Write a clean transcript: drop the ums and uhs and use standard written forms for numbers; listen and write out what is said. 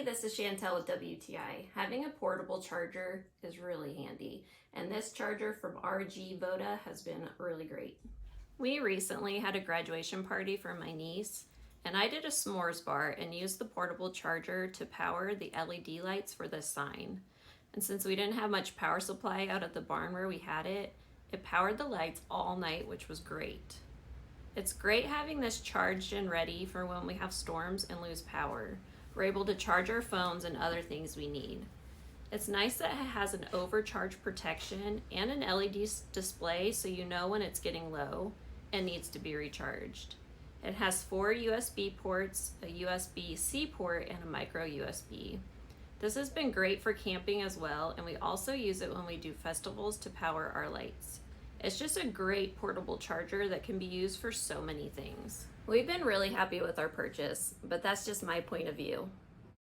Hey, this is Chantel with WTI. Having a portable charger is really handy, and this charger from RGVOTA has been really great. We recently had a graduation party for my niece, and I did a s'mores bar and used the portable charger to power the LED lights for this sign. And since we didn't have much power supply out at the barn where we had it, it powered the lights all night, which was great. It's great having this charged and ready for when we have storms and lose power. We're able to charge our phones and other things we need. It's nice that it has an overcharge protection and an LED display so you know when it's getting low and needs to be recharged. It has 4 USB ports, a USB-C port, and a micro USB. This has been great for camping as well, and we also use it when we do festivals to power our lights. It's just a great portable charger that can be used for so many things. We've been really happy with our purchase, but that's just my point of view.